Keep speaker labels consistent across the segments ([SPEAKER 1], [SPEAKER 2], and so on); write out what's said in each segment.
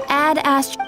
[SPEAKER 1] Add ast.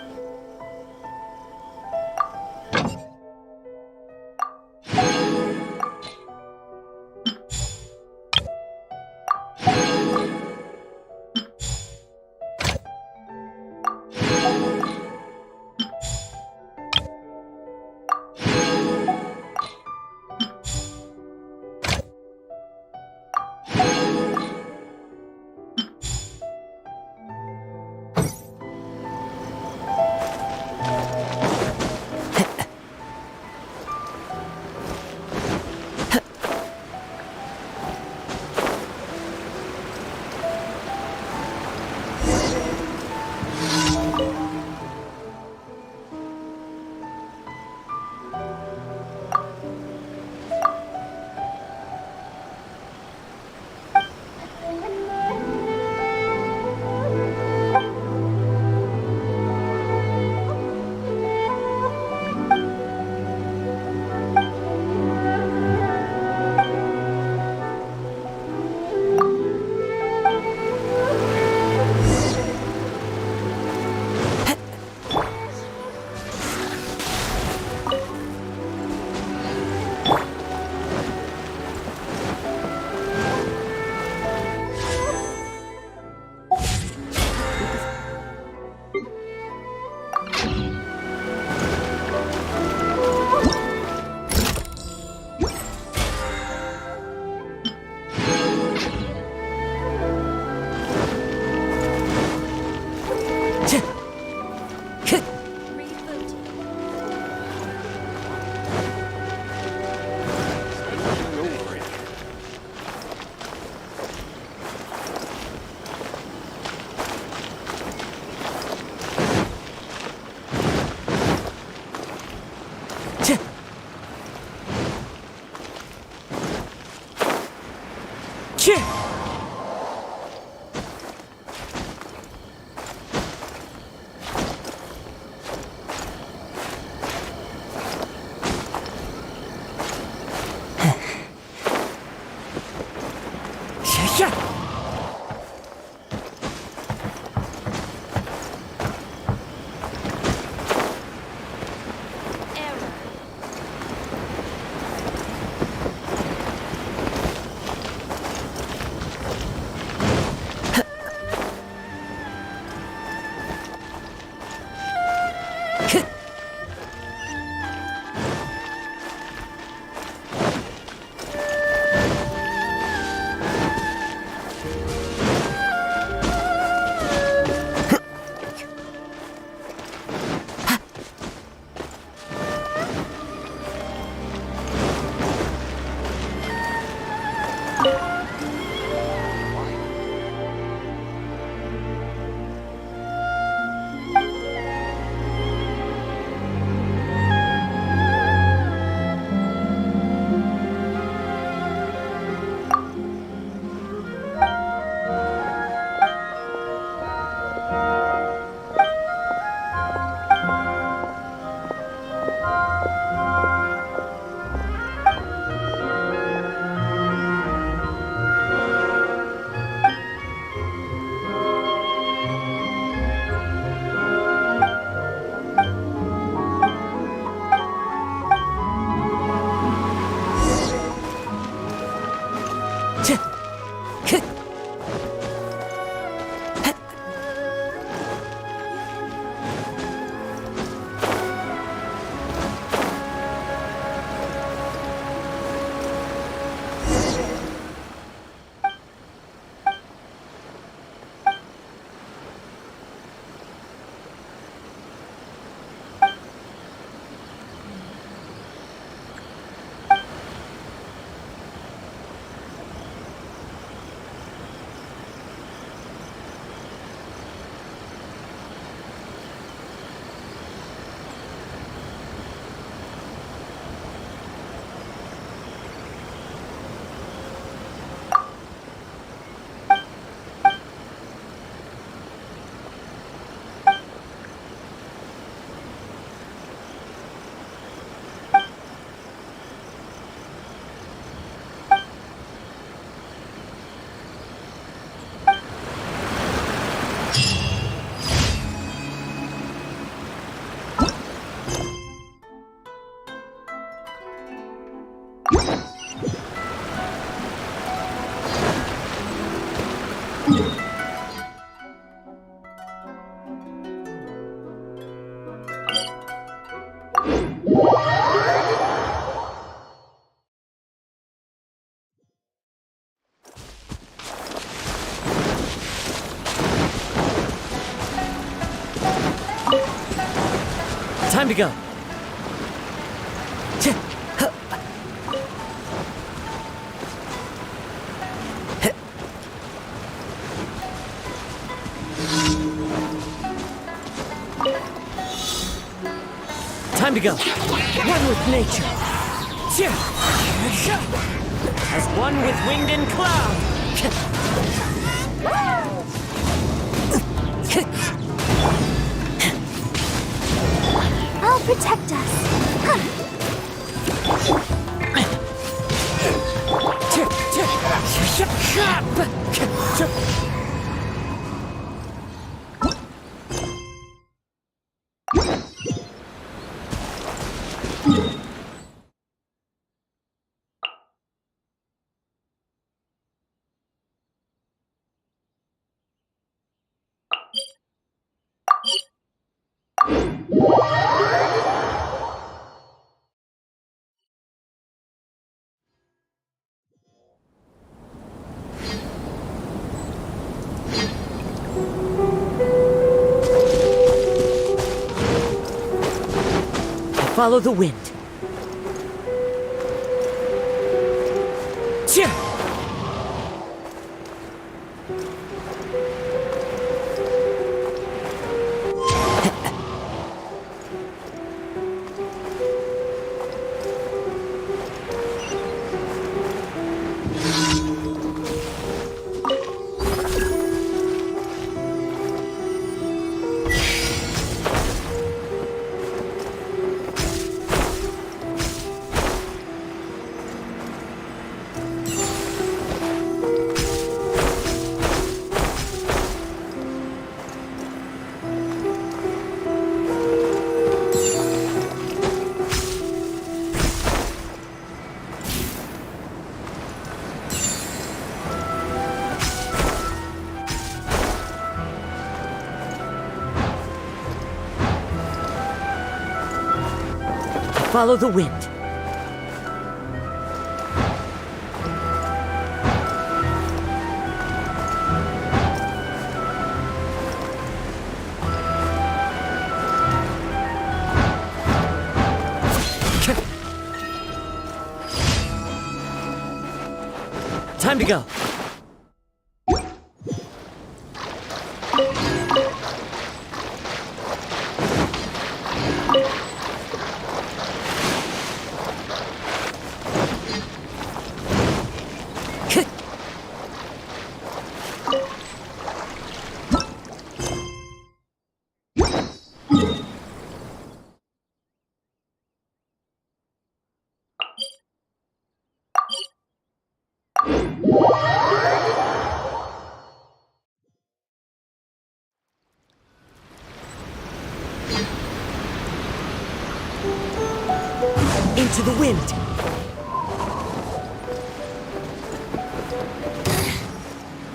[SPEAKER 2] Time to go. Time to go. One with nature. As one with wind and cloud.
[SPEAKER 1] I'll protect us.
[SPEAKER 2] Follow the wind. Follow the wind. Time to go. Into the wind.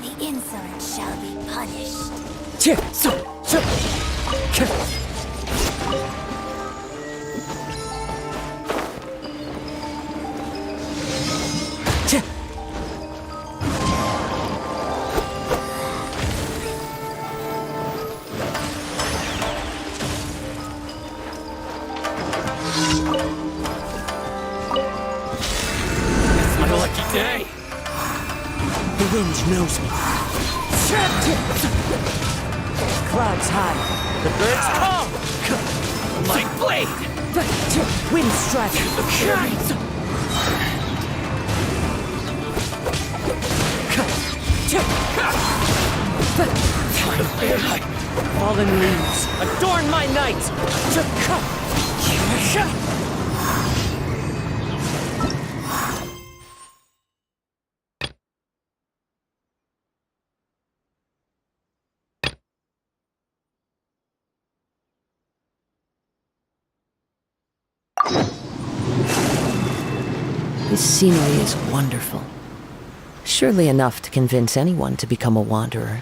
[SPEAKER 1] The insolent shall be punished.
[SPEAKER 2] It's my lucky day. The wind knows me. Clouds high. The birds call. My blade. Wind strike. Fallen leaves adorn my night. This scenery is wonderful. Surely enough to convince anyone to become a wanderer.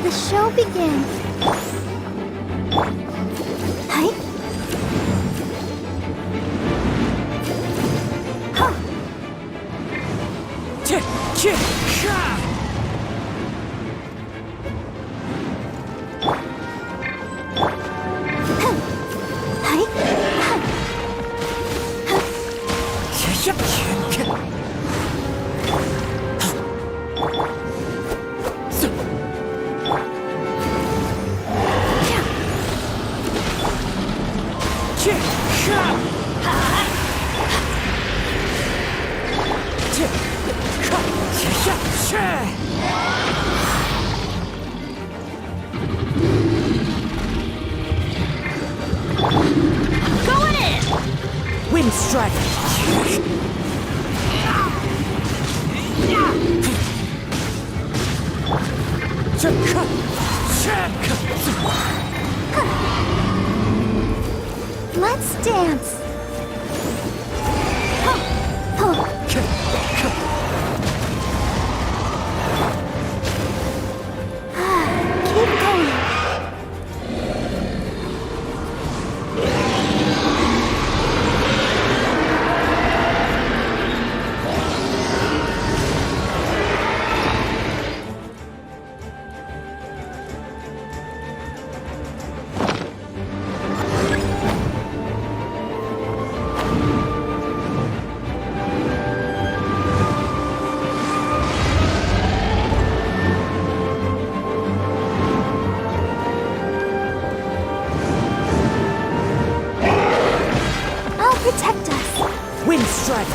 [SPEAKER 1] Let the show begin. Hi. Huh.
[SPEAKER 2] Going in! Wind strike!
[SPEAKER 1] Let's dance. Keep going. I'll protect us.
[SPEAKER 2] Wind strike!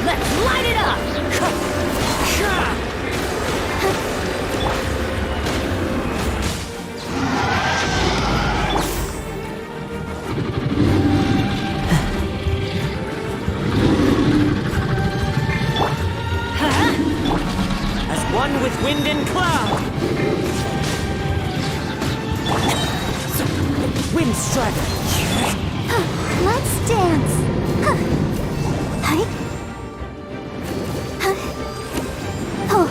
[SPEAKER 1] Let's light it up.
[SPEAKER 2] As one with wind and cloud! Wind strike!
[SPEAKER 1] Let's dance. Hi. Oh.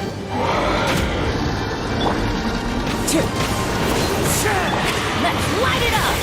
[SPEAKER 2] Let's light it up!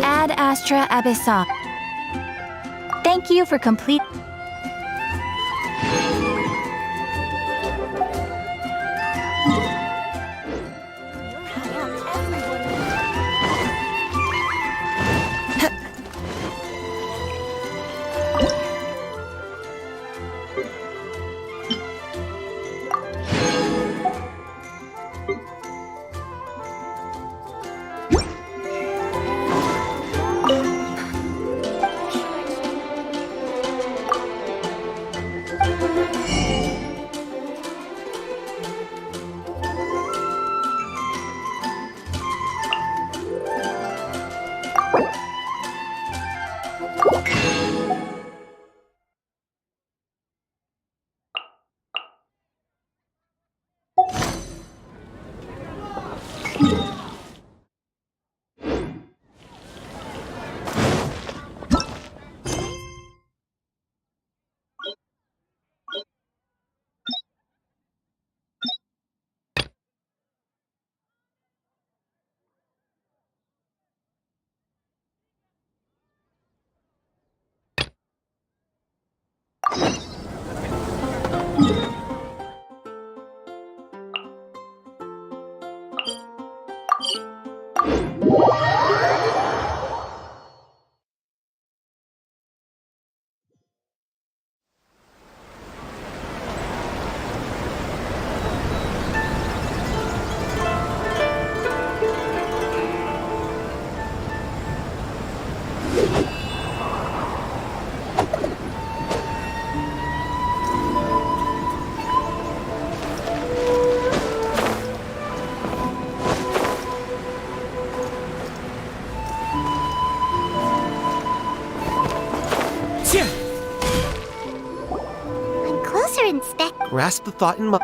[SPEAKER 1] Ad Astra Abyssa. Thank you for complete.
[SPEAKER 3] Mr. Inspector.
[SPEAKER 4] Grasp the thought in my...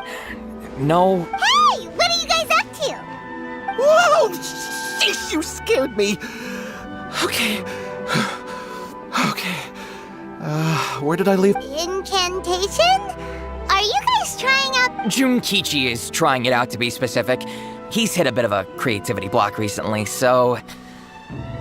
[SPEAKER 5] No.
[SPEAKER 3] Hey, what are you guys up to?
[SPEAKER 4] Whoa! Sheesh, you scared me! Okay. Okay. Where did I leave?
[SPEAKER 3] Incantation? Are you guys trying out...
[SPEAKER 5] Junkichi is trying it out, to be specific. He's hit a bit of a creativity block recently, so...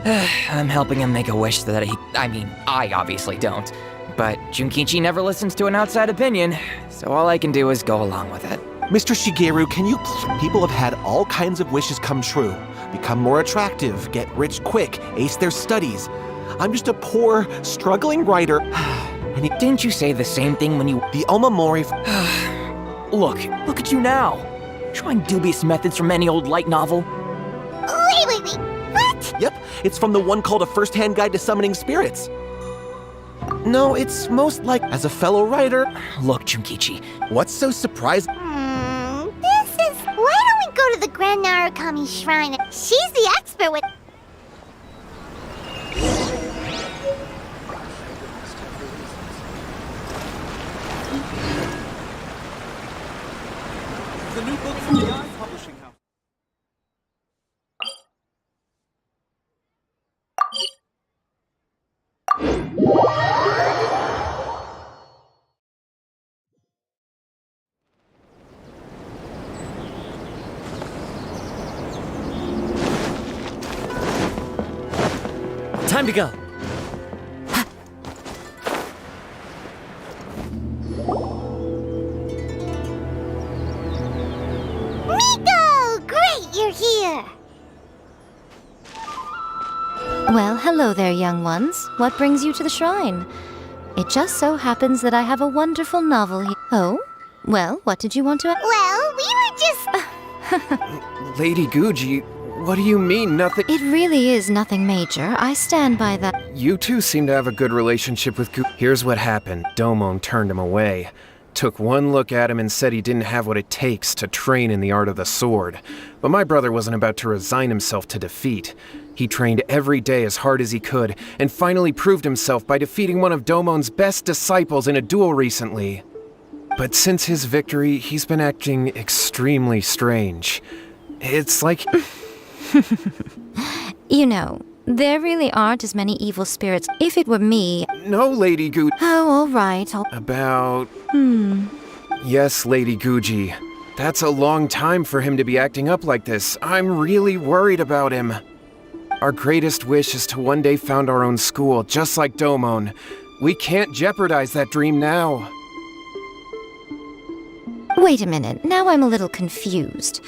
[SPEAKER 5] I'm helping him make a wish that I obviously don't. But Junkichi never listens to an outside opinion, so all I can do is go along with it.
[SPEAKER 4] Mr. Shigeru, can you... People have had all kinds of wishes come true. Become more attractive, get rich quick, ace their studies. I'm just a poor, struggling writer. And
[SPEAKER 5] Didn't you say the same thing when you...
[SPEAKER 4] the Omamori...
[SPEAKER 5] Look at you now. Trying dubious methods from any old light novel.
[SPEAKER 3] Wait. What?
[SPEAKER 4] Yep, it's from the one called A First-Hand Guide to Summoning Spirits. No, it's most like, as a fellow writer...
[SPEAKER 5] Look, Junkichi.
[SPEAKER 4] What's so surprising?
[SPEAKER 3] This is... Why don't we go to the Grand Narukami Shrine? She's the expert with...
[SPEAKER 6] The new book from the Eye Publishing House.
[SPEAKER 2] Time to go.
[SPEAKER 3] Miko! Great, you're here!
[SPEAKER 1] Well, hello there, young ones. What brings you to the shrine? It just so happens that I have a wonderful novel here. Oh? Well, what did you want to...
[SPEAKER 3] Well, we were just...
[SPEAKER 6] Lady Guji, what do you mean nothing?
[SPEAKER 1] It really is nothing major. I stand by that.
[SPEAKER 6] You two seem to have a good relationship with Here's what happened. Domon turned him away. Took one look at him and said he didn't have what it takes to train in the art of the sword. But my brother wasn't about to resign himself to defeat. He trained every day as hard as he could, and finally proved himself by defeating one of Domon's best disciples in a duel recently. But since his victory, he's been acting extremely strange. It's like...
[SPEAKER 1] You know, there really aren't as many evil spirits. If it were me...
[SPEAKER 6] No, Lady Guji.
[SPEAKER 1] Oh, all right.
[SPEAKER 6] About... Yes, Lady Guji. That's a long time for him to be acting up like this. I'm really worried about him. Our greatest wish is to one day found our own school, just like Domon. We can't jeopardize that dream now.
[SPEAKER 1] Wait a minute. Now I'm a little confused.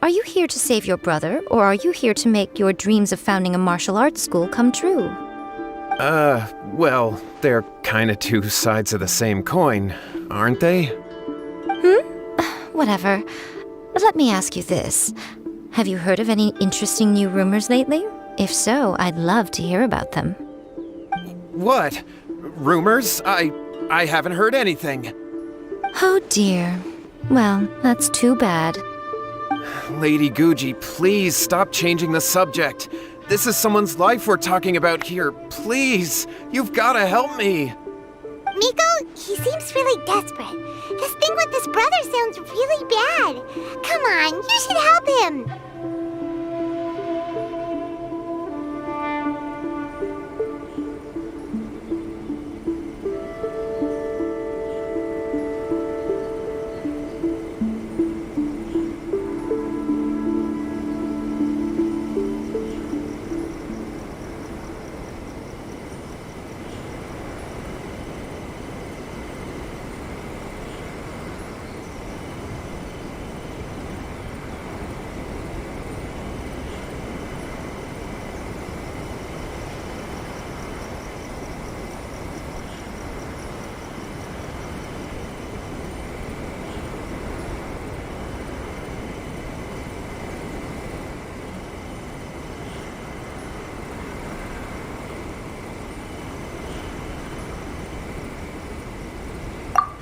[SPEAKER 1] Are you here to save your brother, or are you here to make your dreams of founding a martial arts school come true?
[SPEAKER 6] Well, they're kinda two sides of the same coin, aren't they?
[SPEAKER 1] Whatever. But let me ask you this. Have you heard of any interesting new rumors lately? If so, I'd love to hear about them.
[SPEAKER 6] What? Rumors? I haven't heard anything.
[SPEAKER 1] Oh dear. Well, that's too bad.
[SPEAKER 6] Lady Guji, please stop changing the subject. This is someone's life we're talking about here. Please, you've gotta help me.
[SPEAKER 3] Miko, he seems really desperate. His thing with his brother sounds really bad. Come on, you should help him.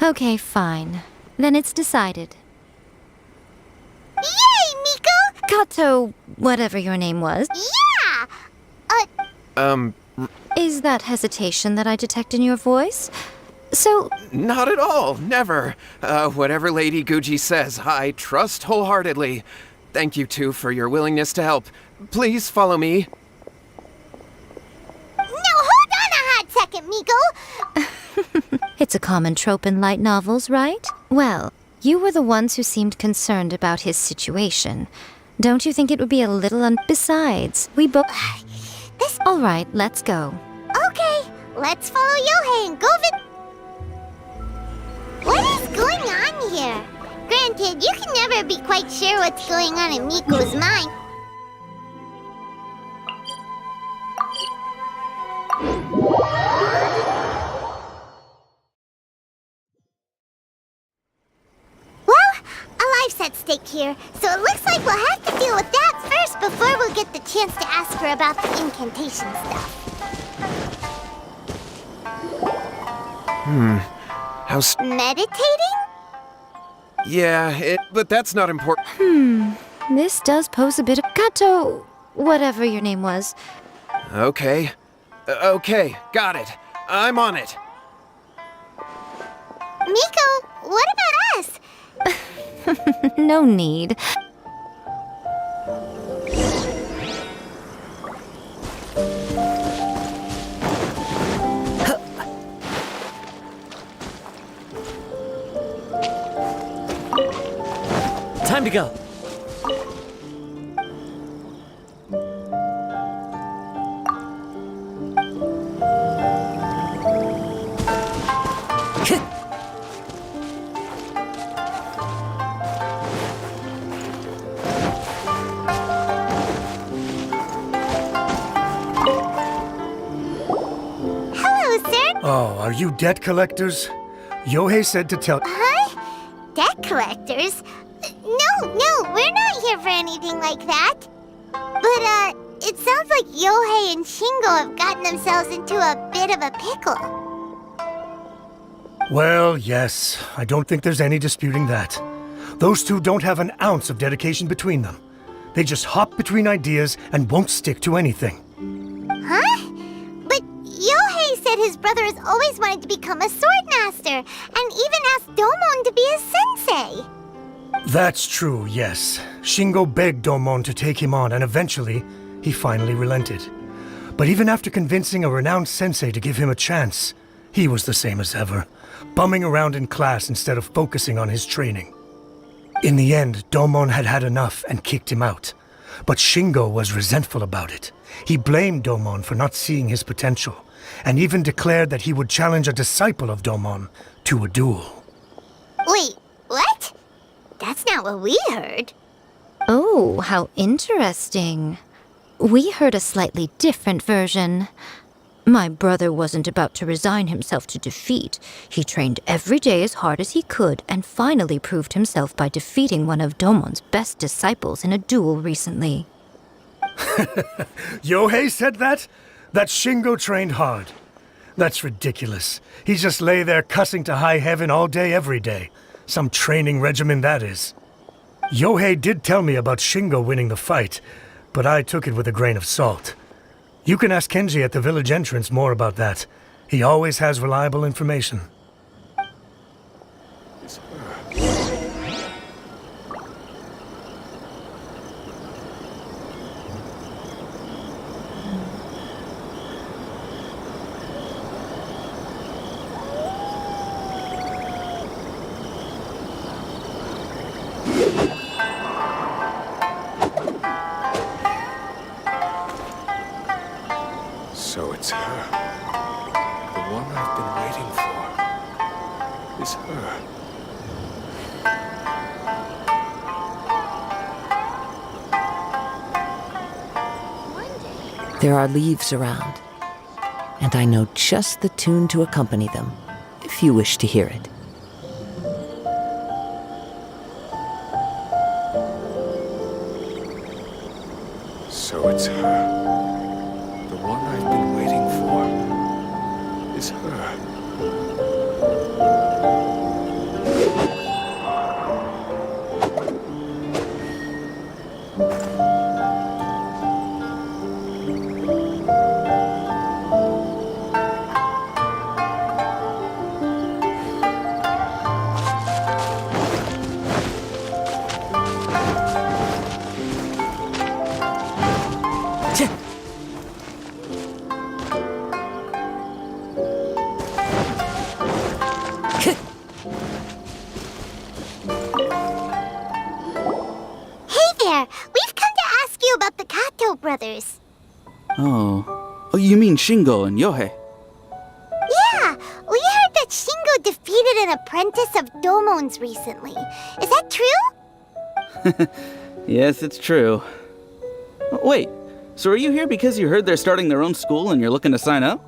[SPEAKER 1] Okay, fine. Then it's decided.
[SPEAKER 3] Yay, Miko!
[SPEAKER 1] Kato, whatever your name was.
[SPEAKER 3] Yeah!
[SPEAKER 1] Is that hesitation that I detect in your voice? So,
[SPEAKER 6] Not at all, never. Whatever Lady Guji says, I trust wholeheartedly. Thank you two for your willingness to help. Please follow me.
[SPEAKER 3] No, hold on a hot second, Miko.
[SPEAKER 1] it's a common trope in light novels, right? Well, you were the ones who seemed concerned about his situation. Don't you think it would be a little Besides, we both... All right, let's go.
[SPEAKER 3] Okay, let's follow Yohei and go What is going on here? Granted, you can never be quite sure what's going on in Miko's mind. Well, a life's at stake here, so it looks like we'll have to deal with that first before we'll get the chance to ask her about the incantation stuff. Meditating?
[SPEAKER 6] Yeah, but that's not important.
[SPEAKER 1] This does pose a bit of... Kato, whatever your name was.
[SPEAKER 6] Okay. Okay, got it. I'm on it.
[SPEAKER 3] Miko, what about us?
[SPEAKER 1] No need.
[SPEAKER 7] Time to go.
[SPEAKER 3] Hello, sir.
[SPEAKER 8] Oh, are you debt collectors? Yohei said to tell...
[SPEAKER 3] Huh? Debt collectors? No, we're not here for anything like that. But, it sounds like Yohei and Shingo have gotten themselves into a bit of a pickle.
[SPEAKER 8] Well, yes, I don't think there's any disputing that. Those two don't have an ounce of dedication between them. They just hop between ideas and won't stick to anything.
[SPEAKER 3] Huh? But Yohei said his brother has always wanted to become a sword master, and even asked Domon to be his sensei.
[SPEAKER 8] That's true, yes. Shingo begged Domon to take him on, and eventually, he finally relented. But even after convincing a renowned sensei to give him a chance, he was the same as ever, bumming around in class instead of focusing on his training. In the end, Domon had had enough and kicked him out. But Shingo was resentful about it. He blamed Domon for not seeing his potential, and even declared that he would challenge a disciple of Domon to a duel.
[SPEAKER 3] Wait, what? That's not what we heard.
[SPEAKER 1] Oh, how interesting. We heard a slightly different version. My brother wasn't about to resign himself to defeat. He trained every day as hard as he could and finally proved himself by defeating one of Domon's best disciples in a duel recently.
[SPEAKER 8] Yohei said that? That Shingo trained hard. That's ridiculous. He just lay there cussing to high heaven all day every day. Some training regimen, that is. Yohei did tell me about Shingo winning the fight, but I took it with a grain of salt. You can ask Kenji at the village entrance more about that. He always has reliable information.
[SPEAKER 9] So it's her. The one I've been waiting for. Is her.
[SPEAKER 2] There are leaves around, and I know just the tune to accompany them, if you wish to hear it.
[SPEAKER 9] So it's her. The one I've been waiting for. Is her.
[SPEAKER 7] Oh. Oh, you mean Shingo and Yohei?
[SPEAKER 3] Yeah, we heard that Shingo defeated an apprentice of Domon's recently. Is that true?
[SPEAKER 7] Yes, it's true. Wait, so are you here because you heard they're starting their own school and you're looking to sign up?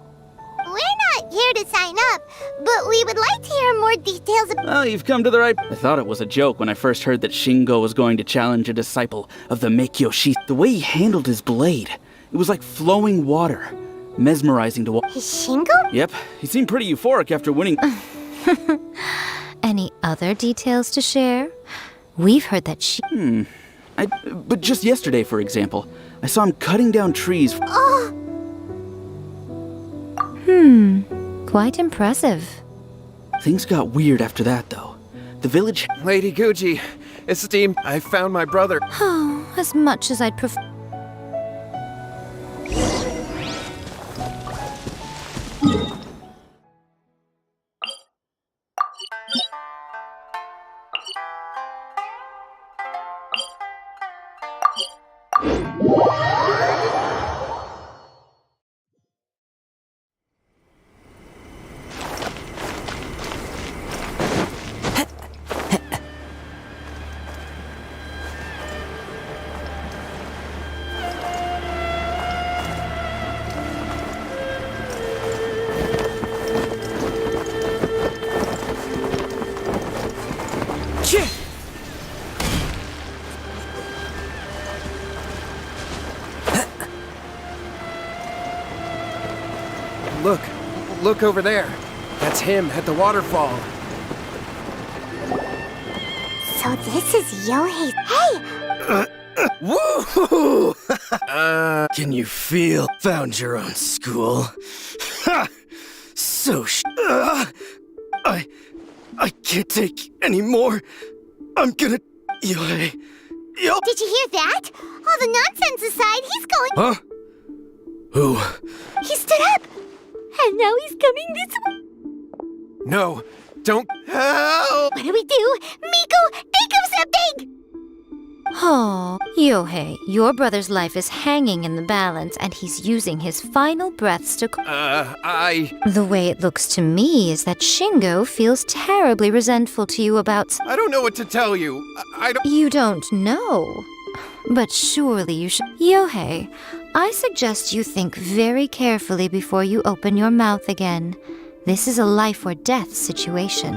[SPEAKER 3] We're not here to sign up, but we would like to hear more details about...
[SPEAKER 7] Well, you've come to the right... I thought it was a joke when I first heard that Shingo was going to challenge a disciple of the Meikyo. The way he handled his blade, it was like flowing water. Mesmerizing to watch.
[SPEAKER 3] Shingo?
[SPEAKER 7] Yep, he seemed pretty euphoric after winning.
[SPEAKER 1] Any other details to share? We've heard that
[SPEAKER 7] But just yesterday, for example, I saw him cutting down trees.
[SPEAKER 1] Quite impressive.
[SPEAKER 7] Things got weird after that, though. The village...
[SPEAKER 6] Lady Guji, esteem, I found my brother.
[SPEAKER 1] Oh, as much as I'd prefer.
[SPEAKER 6] Look over there. That's him at the waterfall.
[SPEAKER 3] So this is Yohei's... Hey!
[SPEAKER 10] Woohoo! Can you feel? Found your own school. Ha! I can't take any more. I'm gonna... Yohei...
[SPEAKER 3] Did you hear that? All the nonsense aside, he's going...
[SPEAKER 10] Huh? Who?
[SPEAKER 3] He stood up! And now he's coming this way.
[SPEAKER 6] No, don't... Help!
[SPEAKER 3] What do we do? Miko, think of something!
[SPEAKER 1] Oh, Yohei, your brother's life is hanging in the balance, and he's using his final breaths to... The way it looks to me is that Shingo feels terribly resentful to you about...
[SPEAKER 6] I don't know what to tell you. I don't...
[SPEAKER 1] You don't know. But surely you should... Yohei, I suggest you think very carefully before you open your mouth again. This is a life or death situation.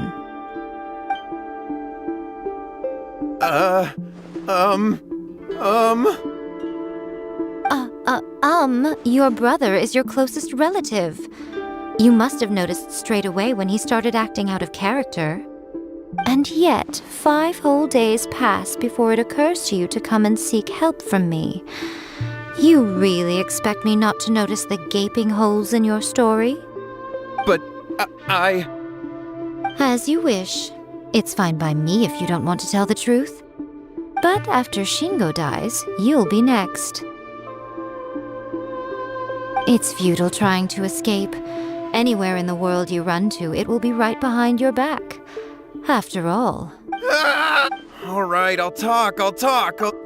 [SPEAKER 1] Your brother is your closest relative. You must have noticed straight away when he started acting out of character. And yet, 5 whole days pass before it occurs to you to come and seek help from me. You really expect me not to notice the gaping holes in your story?
[SPEAKER 6] But,
[SPEAKER 1] As you wish. It's fine by me if you don't want to tell the truth. But after Shingo dies, you'll be next. It's futile trying to escape. Anywhere in the world you run to, it will be right behind your back. After all.
[SPEAKER 6] All right, I'll talk.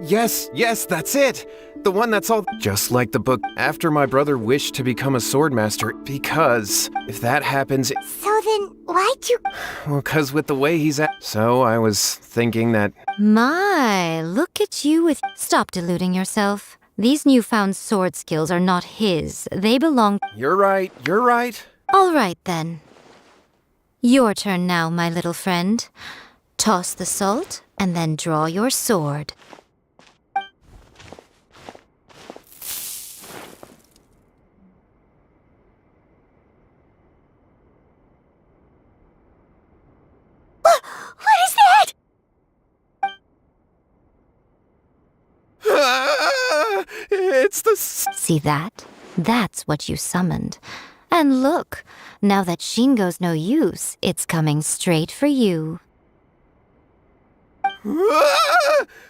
[SPEAKER 6] Yes, that's it. The one that's all... Just like the book, after my brother wished to become a swordmaster, because if that happens...
[SPEAKER 3] So then, why'd you...
[SPEAKER 6] Well, 'cause with the way he's at... So I was thinking that...
[SPEAKER 1] My, look at you with... Stop deluding yourself. These newfound sword skills are not his. They belong...
[SPEAKER 6] You're right.
[SPEAKER 1] All right, then. Your turn now, my little friend. Toss the salt, and then draw your sword.
[SPEAKER 3] What is that?
[SPEAKER 6] It's the...
[SPEAKER 1] See that? That's what you summoned. And look, now that Shingo's no use, it's coming straight for you.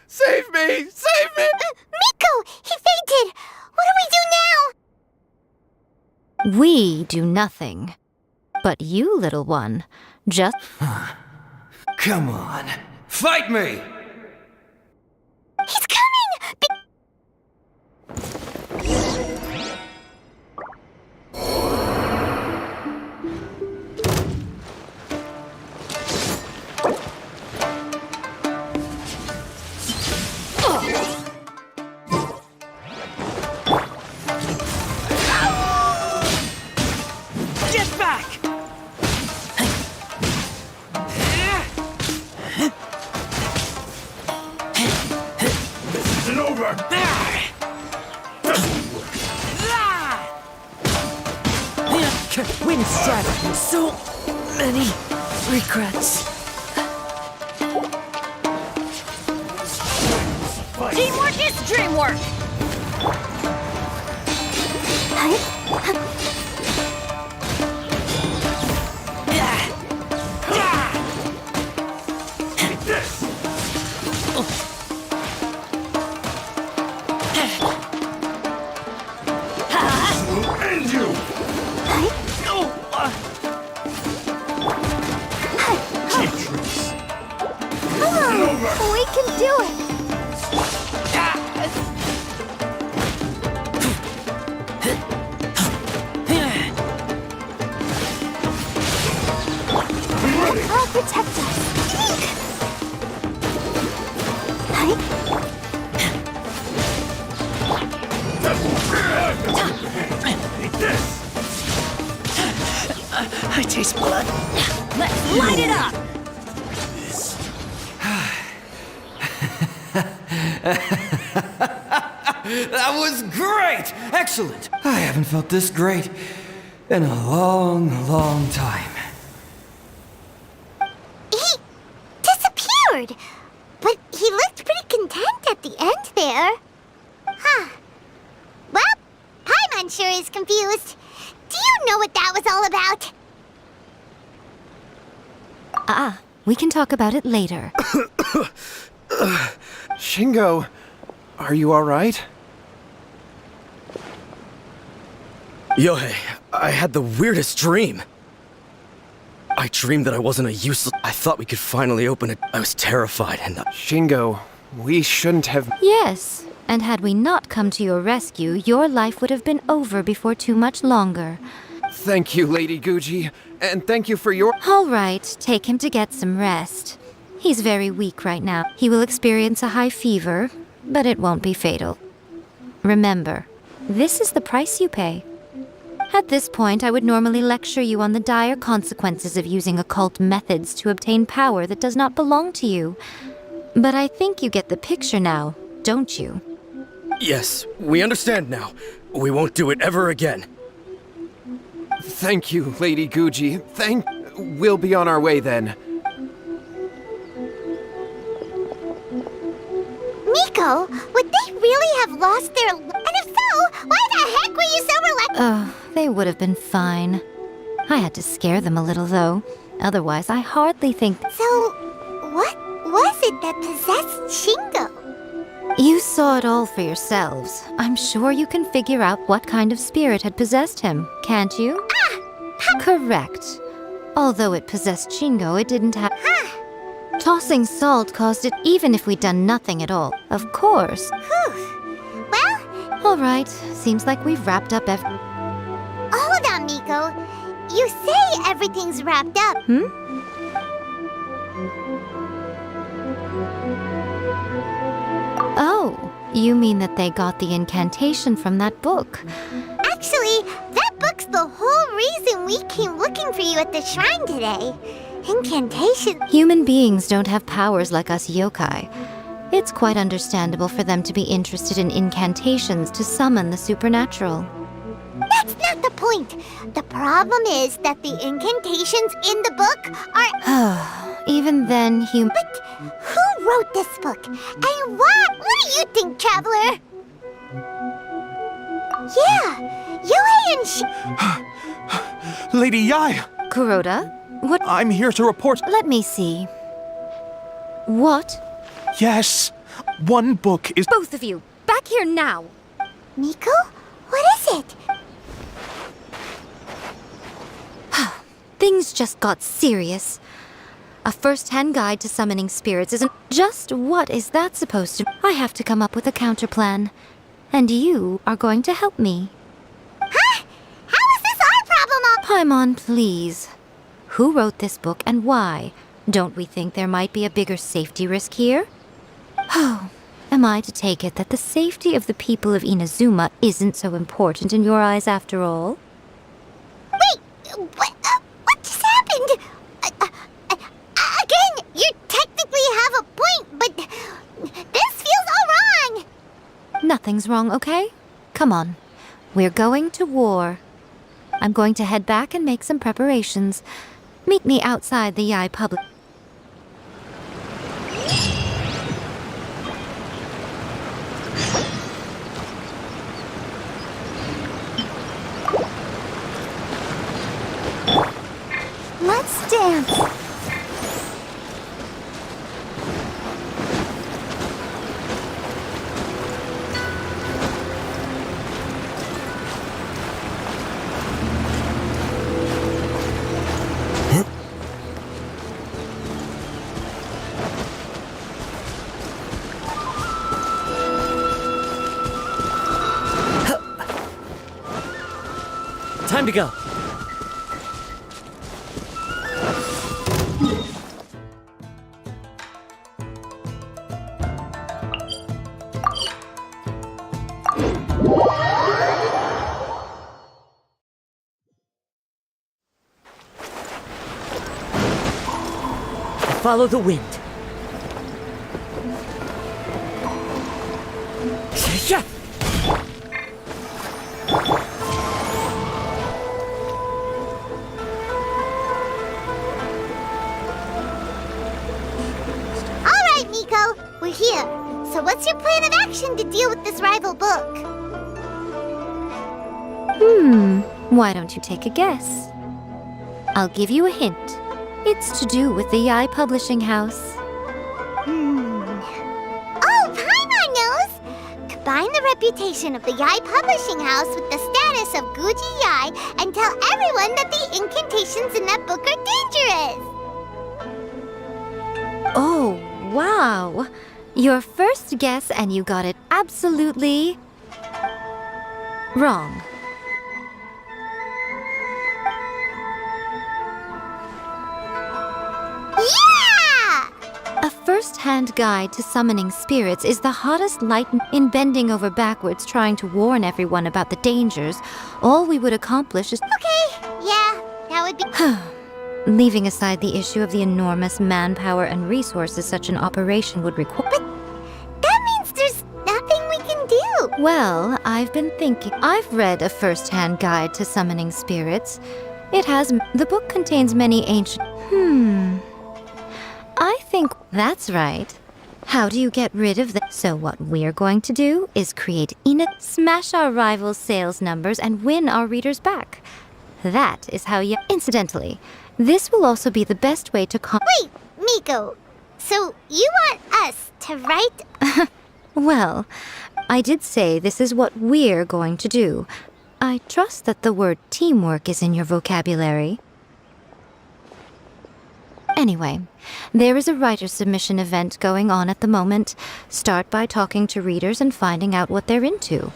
[SPEAKER 6] Save me!
[SPEAKER 3] Miko! He fainted! What do we do now?
[SPEAKER 1] We do nothing. But you, little one, just...
[SPEAKER 10] Come on. Fight me!
[SPEAKER 3] He's coming!
[SPEAKER 2] regrets.
[SPEAKER 1] Teamwork is dreamwork!
[SPEAKER 3] We can do it! I'll protect us.
[SPEAKER 2] I taste blood.
[SPEAKER 1] Let's light it up!
[SPEAKER 10] That was great! Excellent! I haven't felt this great in a long, long time.
[SPEAKER 3] He disappeared! But he looked pretty content at the end there. Huh. Well, Paimon sure is confused. Do you know what that was all about?
[SPEAKER 1] We can talk about it later.
[SPEAKER 6] Shingo, are you alright?
[SPEAKER 10] Yohei, I had the weirdest dream. I dreamed that I wasn't a useless... I thought we could finally open it. I was terrified and...
[SPEAKER 6] Shingo, we shouldn't have...
[SPEAKER 1] Yes, and had we not come to your rescue, your life would have been over before too much longer.
[SPEAKER 6] Thank you, Lady Guji, and thank you for your...
[SPEAKER 1] All right, take him to get some rest. He's very weak right now. He will experience a high fever, but it won't be fatal. Remember, this is the price you pay. At this point, I would normally lecture you on the dire consequences of using occult methods to obtain power that does not belong to you. But I think you get the picture now, don't you?
[SPEAKER 10] Yes, we understand now. We won't do it ever again.
[SPEAKER 6] Thank you, Lady Guji. We'll be on our way then.
[SPEAKER 3] Miko, would they really have lost their... And if so, why the heck were you so
[SPEAKER 1] Oh, they would have been fine. I had to scare them a little, though. Otherwise, I hardly think...
[SPEAKER 3] So, what was it that possessed Shingo?
[SPEAKER 1] You saw it all for yourselves. I'm sure you can figure out what kind of spirit had possessed him, can't you? Correct. Although it possessed Shingo, it didn't have... Tossing salt caused it even if we'd done nothing at all. Of course.
[SPEAKER 3] Whew. Well...
[SPEAKER 1] All right, seems like we've wrapped up
[SPEAKER 3] Hold on, Miko. You say everything's wrapped up.
[SPEAKER 1] Oh, you mean that they got the incantation from that book?
[SPEAKER 3] Actually, that book's the whole reason we came looking for you at the shrine today. Incantation.
[SPEAKER 1] Human beings don't have powers like us yokai. It's quite understandable for them to be interested in incantations to summon the supernatural.
[SPEAKER 3] That's not the point. The problem is that the incantations in the book are...
[SPEAKER 1] Even then,
[SPEAKER 3] But who wrote this book? And what? What do you think, Traveler? Yeah, Yohei and
[SPEAKER 4] Lady Yai,
[SPEAKER 1] Kuroda, what?
[SPEAKER 4] I'm here to report.
[SPEAKER 1] Let me see. What?
[SPEAKER 4] Yes, one book is...
[SPEAKER 1] Both of you, back here now!
[SPEAKER 3] Miko? What is it?
[SPEAKER 1] Things just got serious. A first-hand guide to summoning spirits isn't... Just what is that supposed to... I have to come up with a counterplan. And you are going to help me.
[SPEAKER 3] Huh? How is this our problem?
[SPEAKER 1] Paimon, please. Who wrote this book and why? Don't we think there might be a bigger safety risk here? Oh, am I to take it that the safety of the people of Inazuma isn't so important in your eyes after all?
[SPEAKER 3] Wait, what just happened? Again, you technically have a point, but this feels all wrong.
[SPEAKER 1] Nothing's wrong, okay? Come on. We're going to war. I'm going to head back and make some preparations. Meet me outside the Yai public. Let's dance.
[SPEAKER 10] Time to go. Follow the wind. Yeah.
[SPEAKER 3] Alright, Miko, we're here. So what's your plan of action to deal with this rival book?
[SPEAKER 1] Why don't you take a guess? I'll give you a hint. It's to do with the Yai Publishing House.
[SPEAKER 3] Oh, Paimon knows! Combine the reputation of the Yai Publishing House with the status of Guji Yai and tell everyone that the incantations in that book are dangerous!
[SPEAKER 1] Oh, wow. Your first guess, and you got it absolutely wrong.
[SPEAKER 3] Yeah!
[SPEAKER 1] A first-hand guide to summoning spirits is the hottest light in bending over backwards trying to warn everyone about the dangers. All we would accomplish is
[SPEAKER 3] Okay, yeah, that would be...
[SPEAKER 1] leaving aside the issue of the enormous manpower and resources such an operation would require.
[SPEAKER 3] That means there's nothing we can do!
[SPEAKER 1] Well, I've been thinking. I've read a first-hand guide to summoning spirits. The book contains many ancient... I think that's right. How do you get rid of that? So what we're going to do is create smash our rivals' sales numbers and win our readers back. That is how you... Incidentally, this will also be the best way to
[SPEAKER 3] Wait, Miko, so you want us to write...
[SPEAKER 1] Well, I did say this is what we're going to do. I trust that the word teamwork is in your vocabulary. Anyway, there is a writer submission event going on at the moment. Start by talking to readers and finding out what they're into.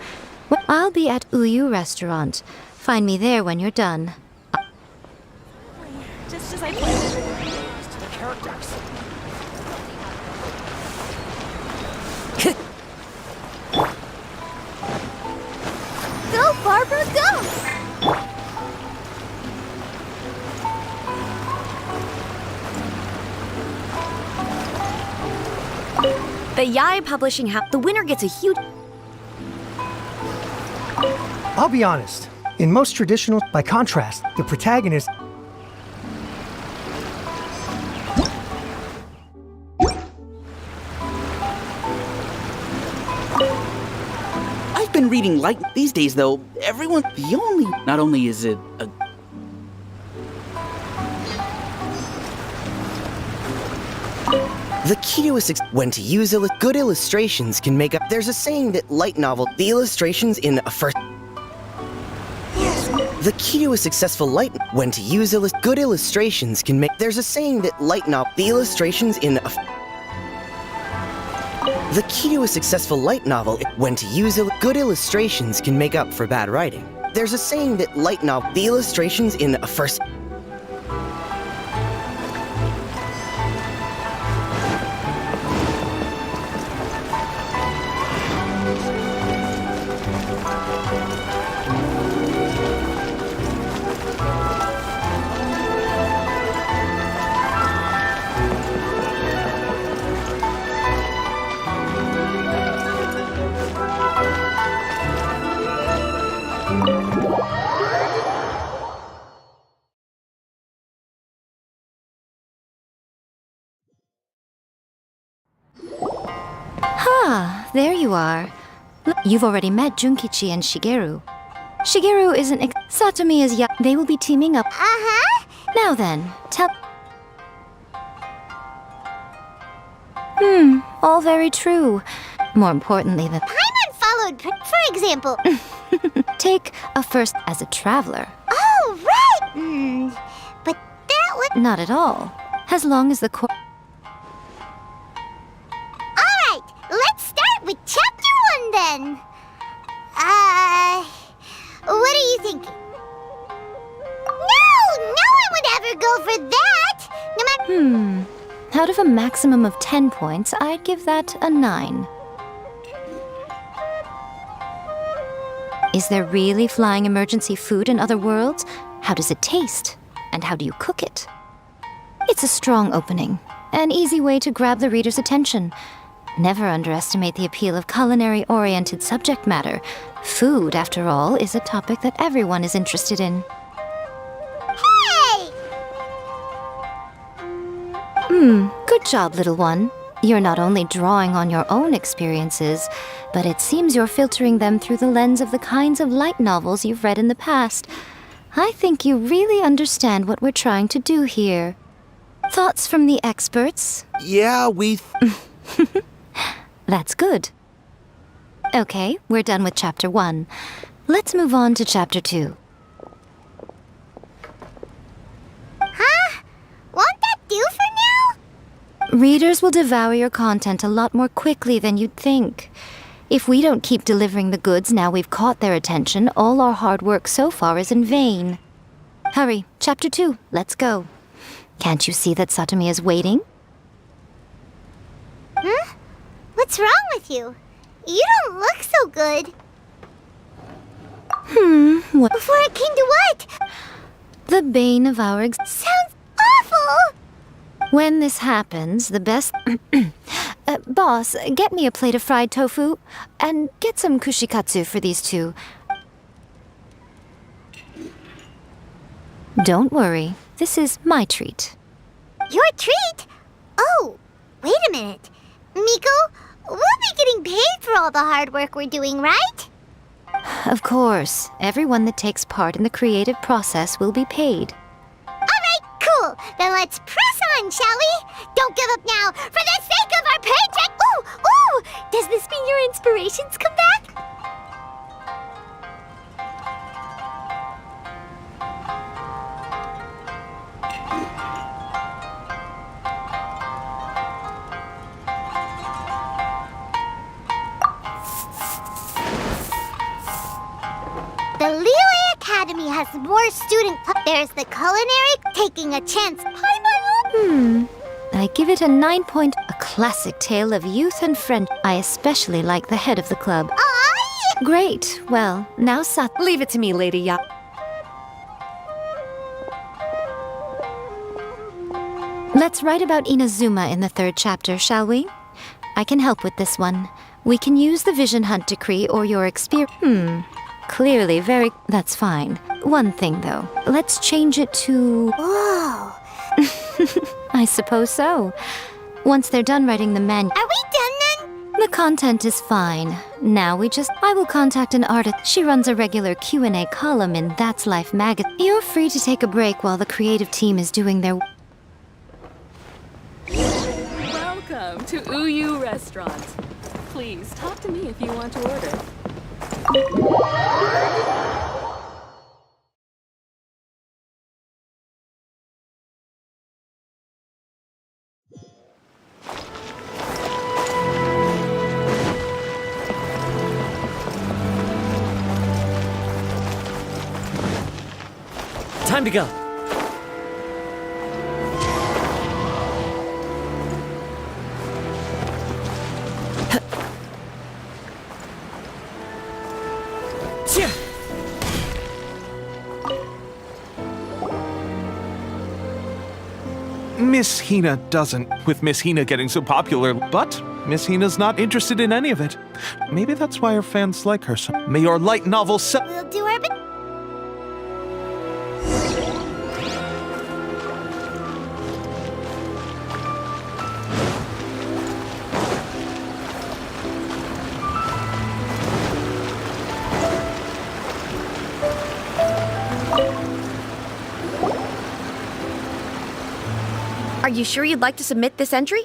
[SPEAKER 1] I'll be at Uyu Restaurant. Find me there when you're done.
[SPEAKER 2] Just as I planned it. To the characters.
[SPEAKER 3] Go, Barbara, go!
[SPEAKER 11] The Yai Publishing House, the winner gets a huge...
[SPEAKER 8] I'll be honest. In most traditional, by contrast, the protagonist...
[SPEAKER 7] I've been reading light these days, though. Not only is it a...
[SPEAKER 10] The key to when to use good illustrations can make up. There's a saying that light novel, the illustrations in a first. The key to a successful light when to use good illustrations can make. There's a saying that light novel, the illustrations in a. The key to a successful light novel when to use good illustrations can make up for bad writing. There's a saying that light novel, the illustrations in a first.
[SPEAKER 1] Ah, there you are. You've already met Junkichi and Shigeru. Shigeru isn't Satomi is They will be teaming up.
[SPEAKER 3] Uh-huh.
[SPEAKER 1] Now then, tell... all very true. More importantly,
[SPEAKER 3] Paimon followed, for example.
[SPEAKER 1] take a first as a traveler.
[SPEAKER 3] Oh, right! But that would...
[SPEAKER 1] Not at all. As long as the core...
[SPEAKER 3] Alright, let's start with chapter 1 then. What are you thinking? No one would ever go for that! No matter...
[SPEAKER 1] Out of a maximum of 10 points, I'd give that a 9. Is there really flying emergency food in other worlds? How does it taste? And how do you cook it? It's a strong opening, an easy way to grab the reader's attention. Never underestimate the appeal of culinary-oriented subject matter. Food, after all, is a topic that everyone is interested in.
[SPEAKER 3] Hey!
[SPEAKER 1] Good job, little one. You're not only drawing on your own experiences, but it seems you're filtering them through the lens of the kinds of light novels you've read in the past. I think you really understand what we're trying to do here. Thoughts from the experts?
[SPEAKER 4] Yeah,
[SPEAKER 1] That's good. Okay, we're done with chapter 1. Let's move on to chapter 2.
[SPEAKER 3] Huh? Won't that do for now?
[SPEAKER 1] Readers will devour your content a lot more quickly than you'd think. If we don't keep delivering the goods now we've caught their attention, all our hard work so far is in vain. Hurry, chapter 2, let's go. Can't you see that Satomi is waiting?
[SPEAKER 3] Huh? What's wrong with you? You don't look so good.
[SPEAKER 1] What?
[SPEAKER 3] Before it came to what?
[SPEAKER 1] The bane of our
[SPEAKER 3] Sounds awful!
[SPEAKER 1] When this happens, the best... boss, get me a plate of fried tofu, and get some kushikatsu for these two. Don't worry, this is my treat.
[SPEAKER 3] Your treat? Oh, wait a minute. Miko, we'll be getting paid for all the hard work we're doing, right?
[SPEAKER 1] Of course, everyone that takes part in the creative process will be paid.
[SPEAKER 3] Alright, cool. Then let's press on, shall we? Don't give up now, for the sake of our paycheck! Ooh! Does this mean your inspirations come back? The Liyue Academy has more student... There's the culinary taking a chance.
[SPEAKER 1] I give it a 9 point... A classic tale of youth and friend. I especially like the head of the club. Great. Well, now
[SPEAKER 2] Leave it to me, Lady Ya.
[SPEAKER 1] Let's write about Inazuma in the 3rd chapter, shall we? I can help with this one. We can use the Vision Hunt decree or your experience... Clearly very... That's fine. One thing, though. Let's change it to...
[SPEAKER 3] Whoa.
[SPEAKER 1] I suppose so. Once they're done writing the manual...
[SPEAKER 3] Are we done then?
[SPEAKER 1] The content is fine. Now I will contact an artist. She runs a regular Q&A column in That's Life magazine. You're free to take a break while the creative team is doing their...
[SPEAKER 12] Welcome to Uyu Restaurant. Please talk to me if you want to order.
[SPEAKER 10] Time to go.
[SPEAKER 4] Miss Hina doesn't, with Miss Hina getting so popular, but Miss Hina's not interested in any of it. Maybe that's why her fans like her so. May your light novel
[SPEAKER 3] We'll do our best.
[SPEAKER 11] Are you sure you'd like to submit this entry?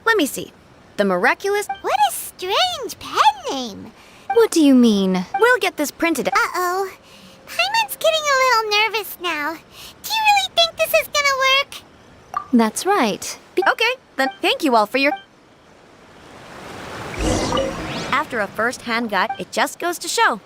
[SPEAKER 11] Let me see. The Miraculous...
[SPEAKER 3] What a strange pen name.
[SPEAKER 1] What do you mean?
[SPEAKER 11] We'll get this printed.
[SPEAKER 3] Uh-oh. Paimon's getting a little nervous now. Do you really think this is gonna work?
[SPEAKER 1] That's right.
[SPEAKER 11] Okay, then thank you all for your... After a first-hand guide, it just goes to show.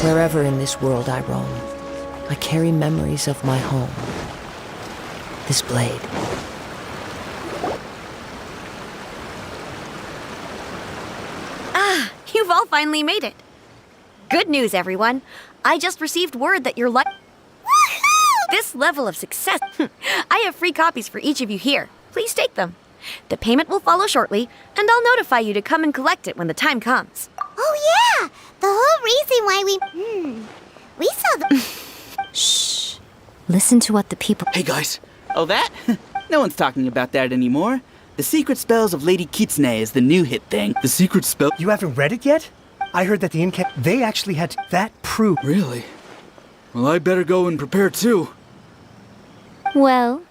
[SPEAKER 2] Wherever in this world I roam, I carry memories of my home. This blade.
[SPEAKER 11] Ah, you've all finally made it. Good news, everyone. I just received word that you're This level of success... I have free copies for each of you here. Please take them. The payment will follow shortly, and I'll notify you to come and collect it when the time comes.
[SPEAKER 3] Oh yeah! The whole reason why we saw the...
[SPEAKER 1] Shh. Listen to what the people...
[SPEAKER 7] Hey guys. Oh, that? No one's talking about that anymore. The Secret Spells of Lady Kitsune is the new hit thing. The secret spell...
[SPEAKER 8] You haven't read it yet? I heard that the they actually had that proof.
[SPEAKER 7] Really? Well, I better go and prepare too.
[SPEAKER 1] Well,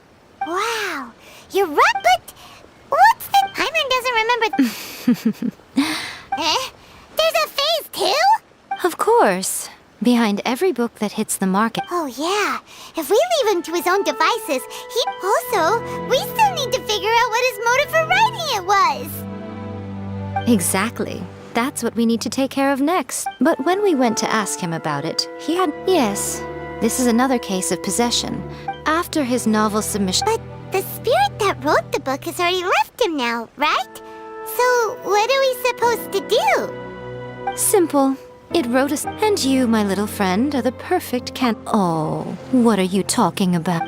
[SPEAKER 3] Wow. You're right, but... What's the... Paimon doesn't remember... There's a phase 2?
[SPEAKER 1] of course. Behind every book that hits the market.
[SPEAKER 3] Oh yeah. If we leave him to his own devices, he... Also, we still need to figure out what his motive for writing it was.
[SPEAKER 1] Exactly. That's what we need to take care of next. But when we went to ask him about it, he had... Yes, this is another case of possession. After his novel submission...
[SPEAKER 3] But the spirit that wrote the book has already left him now, right? So, what are we supposed to do?
[SPEAKER 1] Simple. It wrote us... And you, my little friend, are the perfect Oh, what are you talking about?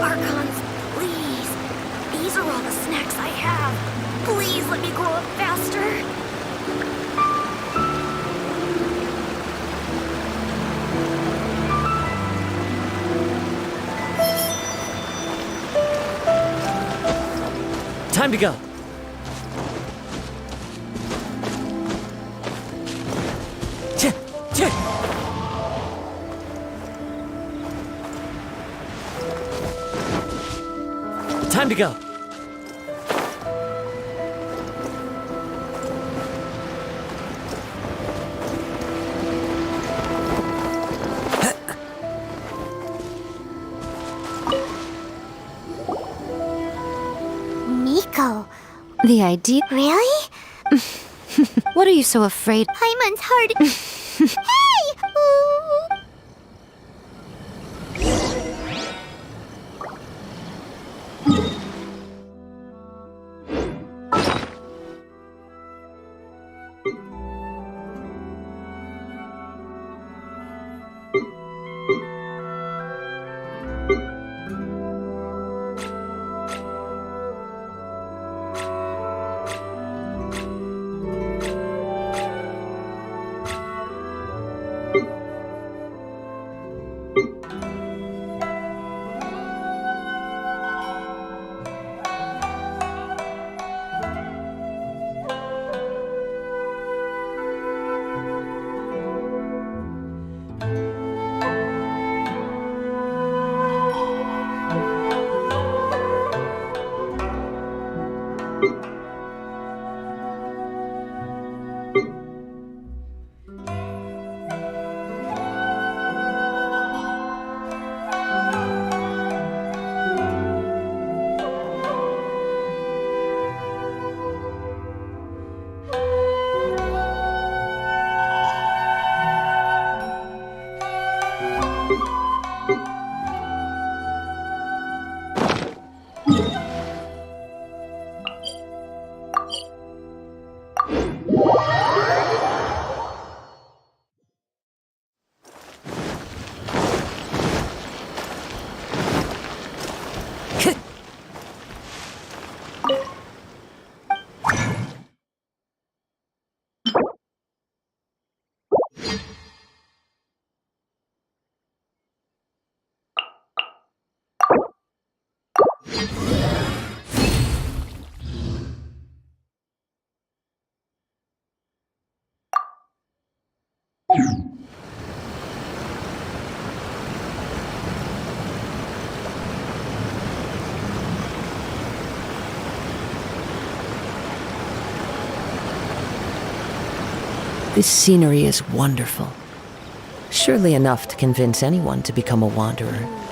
[SPEAKER 11] Archons, please. These are all the snacks I have. Please let me grow up faster.
[SPEAKER 10] Time to go. Time to go.
[SPEAKER 3] Nico.
[SPEAKER 1] The idea...
[SPEAKER 3] Really?
[SPEAKER 1] What are you so afraid...
[SPEAKER 3] Paimon's hard... Hey! Ooh.
[SPEAKER 2] This scenery is wonderful. Surely enough to convince anyone to become a wanderer.